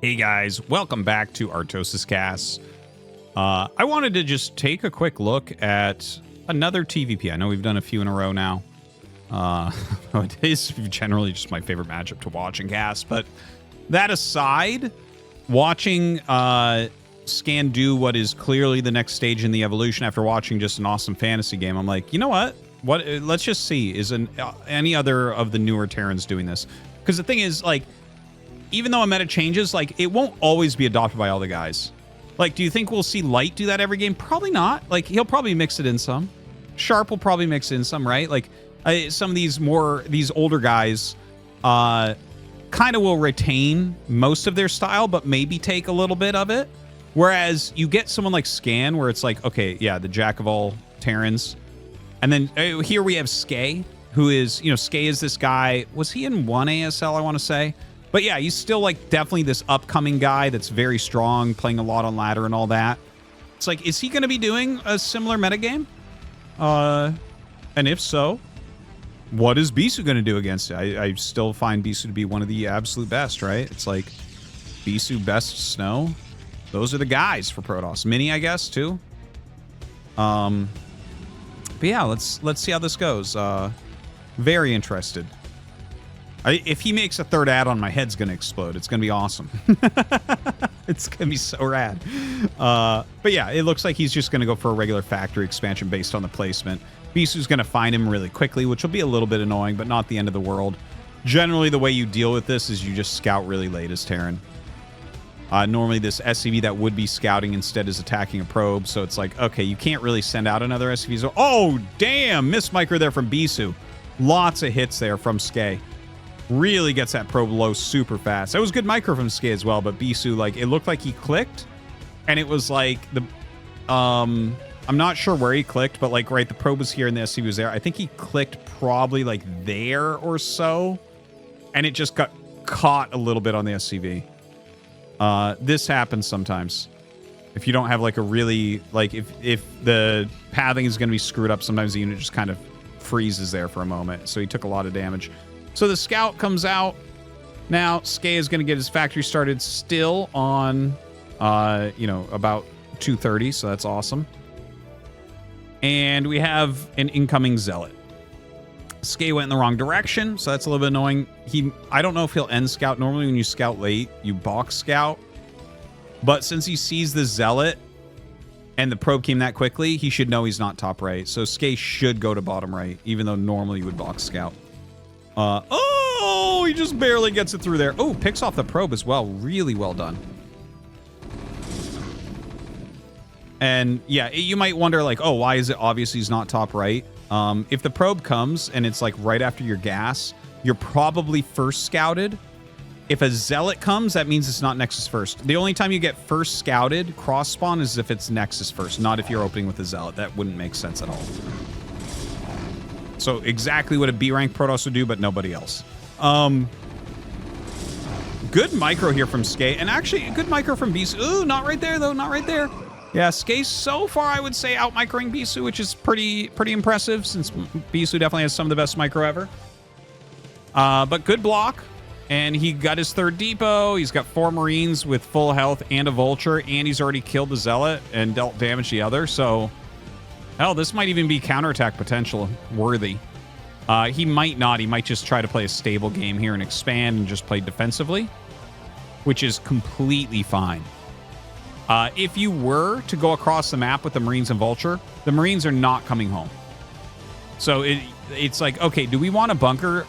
Hey guys, welcome back to ArtosisCasts. I wanted to just take a quick look at another TVP. I know we've done a few in a row now. It is generally just my favorite matchup to watch and cast, but that aside, watching Skey do what is clearly the next stage in the evolution after watching just an awesome fantasy game, I'm like, you know what? Let's just see, is any other of the newer Terrans doing this? Because the thing is, like, even though a meta changes, like, it won't always be adopted by all the guys. Like, do you think we'll see Light do that every game? Probably not. Like, he'll probably mix it in some. Sharp will probably mix in some, right? Like, some of these older guys kind of will retain most of their style, but maybe take a little bit of it. Whereas you get someone like Scan, where it's like, okay, yeah, the jack of all Terrans. And then here we have Skey, who is, you know, Skey is this guy. Was he in 1 ASL, I want to say? But yeah, he's still like definitely this upcoming guy that's very strong, playing a lot on ladder and all that. It's like, is he going to be doing a similar metagame? And if so, what is Bisu going to do against it? I still find Bisu to be one of the absolute best, right? It's like Bisu, best Snow. Those are the guys for Protoss. Mini, I guess, too. But yeah, let's see how this goes. Very interested. If he makes a third add-on, my head's going to explode. It's going to be awesome. It's going to be so rad. But yeah, it looks like he's just going to go for a regular factory expansion based on the placement. Bisu's going to find him really quickly, which will be a little bit annoying, but not the end of the world. Generally, the way you deal with this is you just scout really late as Terran. Normally, this SCV that would be scouting instead is attacking a probe, so it's like, okay, you can't really send out another SCV. So, oh, damn! Missed micro there from Bisu. Lots of hits there from Skey. Really gets that probe low super fast. That was good micro from Skey as well, but Bisu, like, it looked like he clicked, and it was like the, I'm not sure where he clicked, but like, right, the probe was here and the SCV was there. I think he clicked probably like there or so, and it just got caught a little bit on the SCV. This happens sometimes. If you don't have like a really, like, if the pathing is going to be screwed up, sometimes the unit just kind of freezes there for a moment. So he took a lot of damage. So the scout comes out. Now, Skey is going to get his factory started still on, you know, about 2:30, so that's awesome. And we have an incoming Zealot. Skey went in the wrong direction, so that's a little bit annoying. I don't know if he'll end scout. Normally when you scout late, you box scout. But since he sees the Zealot and the probe came that quickly, he should know he's not top right. So Skey should go to bottom right, even though normally you would box scout. Oh, he just barely gets it through there. Oh, picks off the probe as well. Really well done. And yeah, you might wonder like, oh, why is it obvious he's not top right? If the probe comes and it's like right after your gas, you're probably first scouted. If a Zealot comes, that means it's not Nexus first. The only time you get first scouted cross spawn is if it's Nexus first, not if you're opening with a Zealot. That wouldn't make sense at all. So exactly what a B rank Protoss would do, but nobody else. Good micro here from Skey, and actually a good micro from Bisu. Ooh, not right there though, not right there. Yeah, Skey so far I would say out microing Bisu, which is pretty impressive since Bisu definitely has some of the best micro ever. But good block, and he got his third depot. He's got 4 Marines with full health and a Vulture, and he's already killed the Zealot and dealt damage to the other. So, hell, this might even be counterattack potential worthy. He might not. He might just try to play a stable game here and expand and just play defensively, which is completely fine. If you were to go across the map with the Marines and Vulture, the Marines are not coming home. So it's like, okay, do we want a bunker,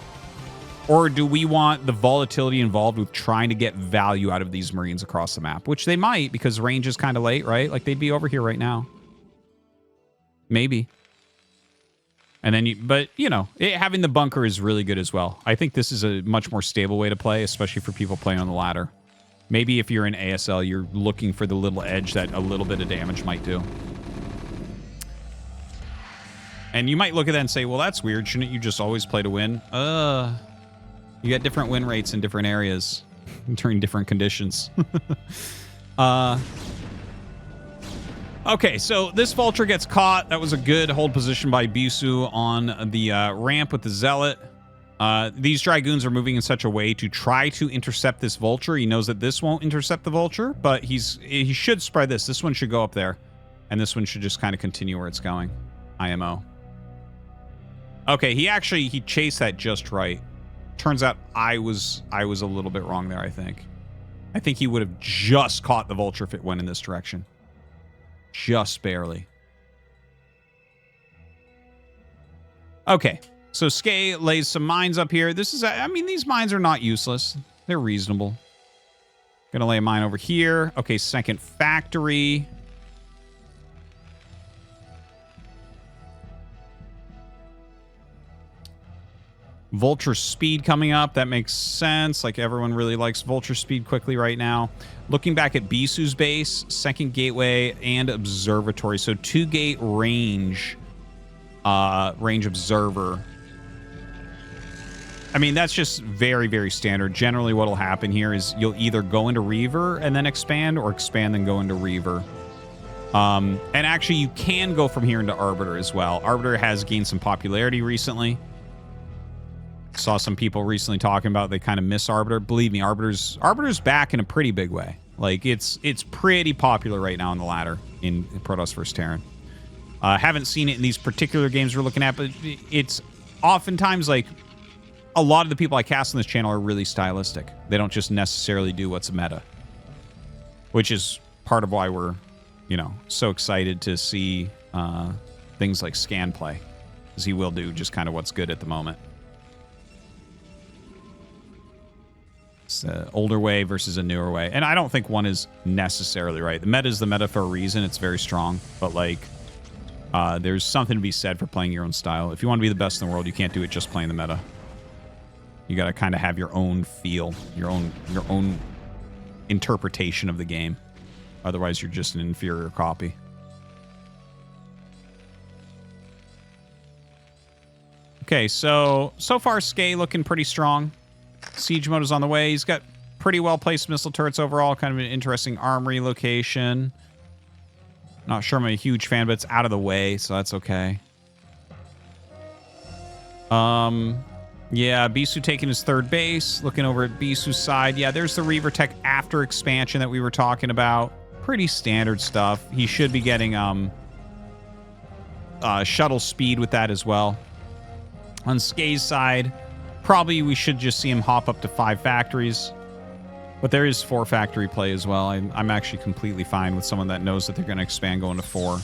or do we want the volatility involved with trying to get value out of these Marines across the map? Which they might, because range is kind of late, right? Like, they'd be over here right now. Maybe. And then but you know, having the bunker is really good as well. I think this is a much more stable way to play, especially for people playing on the ladder. Maybe if you're in ASL, you're looking for the little edge that a little bit of damage might do. And you might look at that and say, well, that's weird. Shouldn't you just always play to win? You got different win rates in different areas during different conditions. Okay, so this Vulture gets caught. That was a good hold position by Bisu on the ramp with the Zealot. These Dragoons are moving in such a way to try to intercept this Vulture. He knows that this won't intercept the Vulture, but he should spread this. This one should go up there, and this one should just kind of continue where it's going. IMO. Okay, he chased that just right. Turns out I was a little bit wrong there, I think. I think he would have just caught the Vulture if it went in this direction. Just barely. Okay. So Skey lays some mines up here. This is, I mean, these mines are not useless. They're reasonable. Gonna lay a mine over here. Okay, second factory. Vulture speed coming up. That makes sense. Like, everyone really likes Vulture speed quickly right now. Looking back at Bisu's base, second gateway and observatory. So 2-gate range. Range observer. I mean, that's just very, very standard. Generally, what will happen here is you'll either go into Reaver and then expand, or expand and go into Reaver. And actually, you can go from here into Arbiter as well. Arbiter has gained some popularity recently. Saw some people recently talking about they kind of miss Arbiter. Believe me, Arbiter's back in a pretty big way. Like, it's pretty popular right now on the ladder in Protoss vs. Terran. Haven't seen it in these particular games we're looking at, but it's oftentimes like a lot of the people I cast on this channel are really stylistic. They don't just necessarily do what's meta, which is part of why we're, you know, so excited to see things like Scan play, because he will do just kind of what's good at the moment. It's an older way versus a newer way, and I don't think one is necessarily right. The meta is the meta for a reason. It's very strong, but like there's something to be said for playing your own style. If you want to be the best in the world, you can't do it just playing the meta. You got to kind of have your own feel, your own interpretation of the game. Otherwise, you're just an inferior copy. Okay, so far, Skey looking pretty strong. Siege mode is on the way. He's got pretty well-placed missile turrets overall. Kind of an interesting armory location. Not sure I'm a huge fan, but it's out of the way, so that's okay. Yeah, Bisu taking his third base. Looking over at Bisu's side. Yeah, there's the Reaver Tech after expansion that we were talking about. Pretty standard stuff. He should be getting shuttle speed with that as well. On Skey's side, probably we should just see him hop up to 5 factories. But there is 4 factory play as well. I'm actually completely fine with someone that knows that they're going to expand going to 4.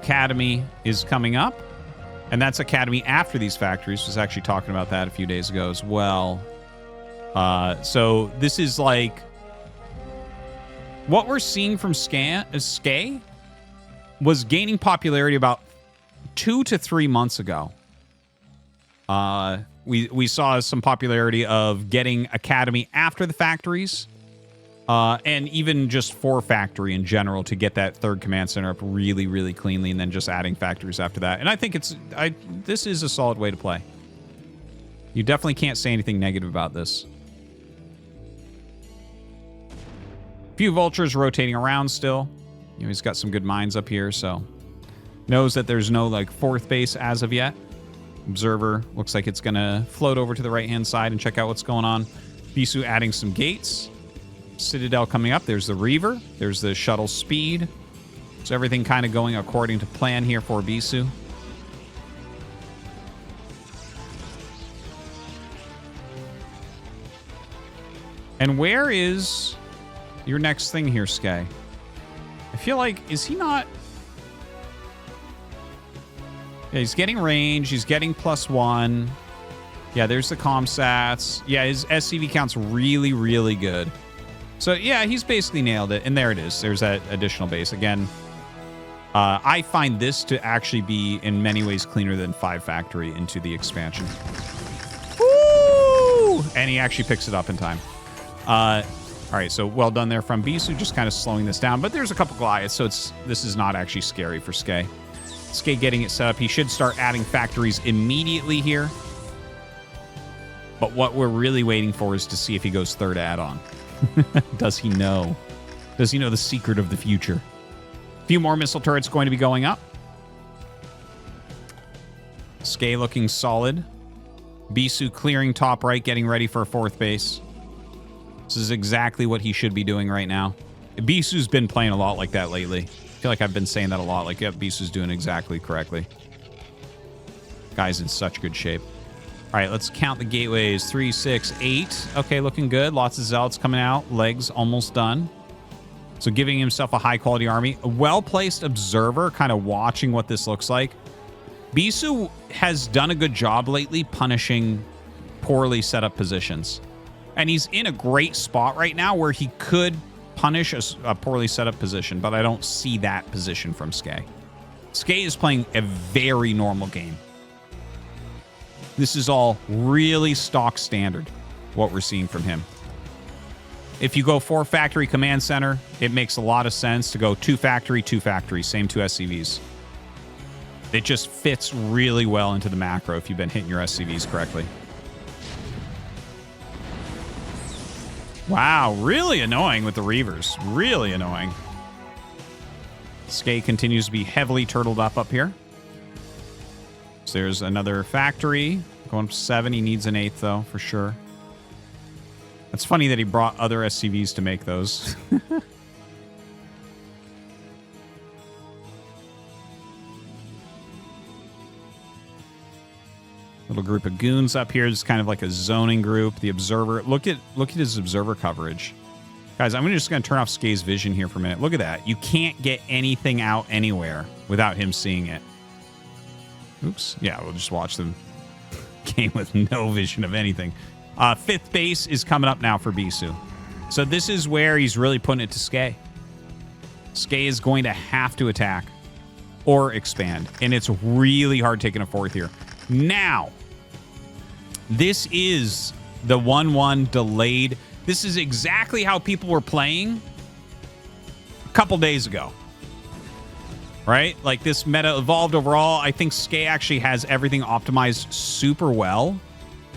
Academy is coming up, and that's Academy after these factories. Was actually talking about that a few days ago as well. So this is like what we're seeing from Skey was gaining popularity about 2 to 3 months ago. We saw some popularity of getting Academy after the factories. And even just 4 factory in general to get that 3rd command center up really, really cleanly, and then just adding factories after that. And I think this is a solid way to play. You definitely can't say anything negative about this. Few vultures rotating around still. You know, he's got some good mines up here, so knows that there's no like 4th base as of yet. Observer looks like it's gonna float over to the right-hand side and check out what's going on. Bisu adding some gates. Citadel coming up. There's the Reaver. There's the shuttle speed. So everything kind of going according to plan here for Bisu. And where is your next thing here, Skey? I feel like, is he not... Yeah, he's getting range. He's getting +1. Yeah, there's the comsats. Yeah, his SCV count's really, really good. So, yeah, he's basically nailed it. And there it is. There's that additional base. Again, I find this to actually be, in many ways, cleaner than 5 factory into the expansion. Woo! And he actually picks it up in time. All right, so well done there from Bisu, just kind of slowing this down. But there's a couple Goliaths, so this is not actually scary for Skey. Skey getting it set up. He should start adding factories immediately here. But what we're really waiting for is to see if he goes 3rd add-on. Does he know? Does he know the secret of the future? A few more missile turrets going to be going up. Skey looking solid. Bisu clearing top right, getting ready for a 4th base. This is exactly what he should be doing right now. Bisu's been playing a lot like that lately. I feel like I've been saying that a lot. Like, yep, Bisu's doing exactly correctly. Guy's in such good shape. All right, let's count the gateways. 3, 6, 8. Okay, looking good. Lots of zealots coming out. Legs almost done. So giving himself a high-quality army. A well-placed observer, kind of watching what this looks like. Bisu has done a good job lately punishing poorly set up positions. And he's in a great spot right now where he could punish a poorly set up position, but I don't see that position from Skey. Skey is playing a very normal game. This is all really stock standard, what we're seeing from him. If you go 4 factory command center, it makes a lot of sense to go 2 factory, same 2 SCVs. It just fits really well into the macro if you've been hitting your SCVs correctly. Wow, really annoying with the Reavers. Really annoying. Skey continues to be heavily turtled up here. So there's another factory. Going up to 7. He needs an 8th, though, for sure. It's funny that he brought other SCVs to make those. Little group of goons up here. It's kind of like a zoning group. The observer. Look at his observer coverage. Guys, I'm just going to turn off Skey's vision here for a minute. Look at that. You can't get anything out anywhere without him seeing it. Oops. Yeah, we'll just watch the game with no vision of anything. 5th base is coming up now for Bisu. So this is where he's really putting it to Skey. Skey is going to have to attack or expand. And it's really hard taking a 4th here. Now, this is the 1-1 delayed. This is exactly how people were playing a couple days ago. Right? Like, this meta evolved overall. I think Skey actually has everything optimized super well.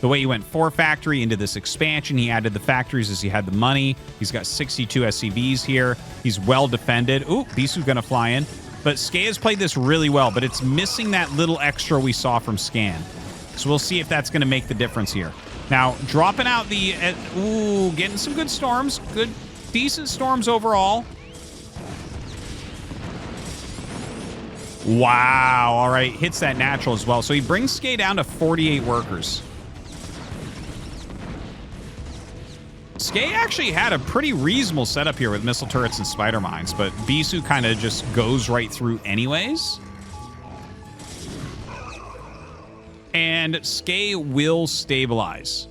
The way he went 4 factory into this expansion, he added the factories as he had the money. He's got 62 SCVs here. He's well defended. Ooh, Bisu's going to fly in. But Skey has played this really well, but it's missing that little extra we saw from Scan. So we'll see if that's going to make the difference here. Now, dropping out the... ooh, getting some good storms. Good, decent storms overall. Wow. All right. Hits that natural as well. So he brings Skey down to 48 workers. Skey actually had a pretty reasonable setup here with missile turrets and spider mines, but Bisu kind of just goes right through anyways. And Skey will stabilize.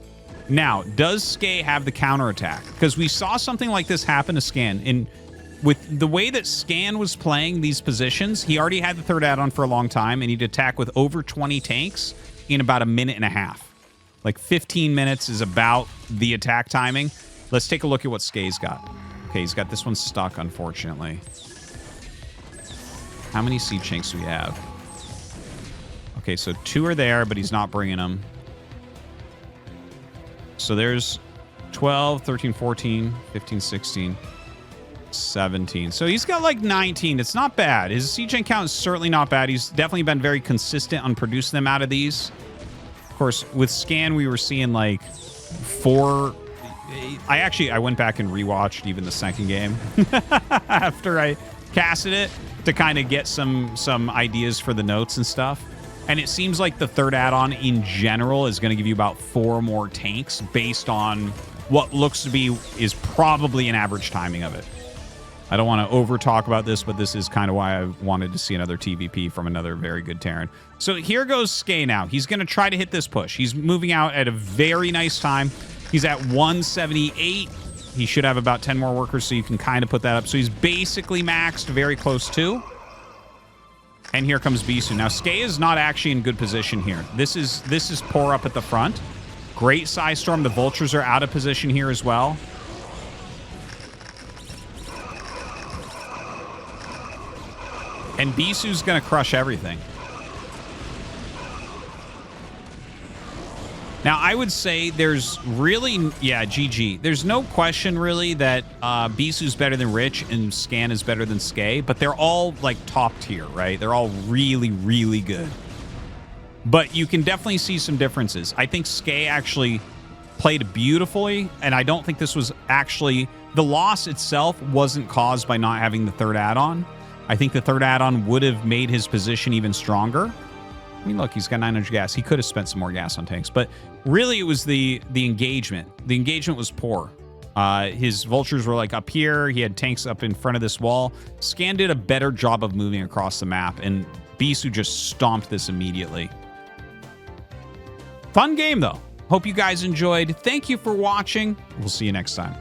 Now, does Skey have the counterattack? Because we saw something like this happen to Scan. And with the way that Scan was playing these positions, he already had the 3rd add-on for a long time, and he'd attack with over 20 tanks in about a minute and a half. Like 15 minutes is about the attack timing. Let's take a look at what Skey's got. Okay, he's got this one stuck, unfortunately. How many siege tanks do we have? Okay, so 2 are there, but he's not bringing them. So there's 12, 13, 14, 15, 16, 17. So he's got like 19. It's not bad. His siege tank count is certainly not bad. He's definitely been very consistent on producing them out of these. Of course, with Scan, we were seeing like 4... I went back and rewatched even the 2nd game after I casted it to kind of get some ideas for the notes and stuff. And it seems like the 3rd add-on in general is going to give you about 4 more tanks based on what looks to be is probably an average timing of it. I don't want to over-talk about this, but this is kind of why I wanted to see another TVP from another very good Terran. So here goes Skey now. He's going to try to hit this push. He's moving out at a very nice time. He's at 178. He should have about 10 more workers, so you can kind of put that up. So he's basically maxed, very close to. And here comes Bisu. Now, Skey is not actually in good position here. This is poor up at the front. Great size storm. The vultures are out of position here as well. And Bisu's going to crush everything. Now, I would say there's really... Yeah, GG. There's no question, really, that Bisu's better than Rich and Scan is better than Skey, but they're all, like, top tier, right? They're all really, really good. But you can definitely see some differences. I think Skey actually played beautifully, and I don't think this was actually... The loss itself wasn't caused by not having the third add-on. I think the third add-on would have made his position even stronger. I mean, look, he's got 900 gas. He could have spent some more gas on tanks, but really it was the engagement. The engagement was poor. His vultures were like up here. He had tanks up in front of this wall. Scan did a better job of moving across the map, and Bisu just stomped this immediately. Fun game, though. Hope you guys enjoyed. Thank you for watching. We'll see you next time.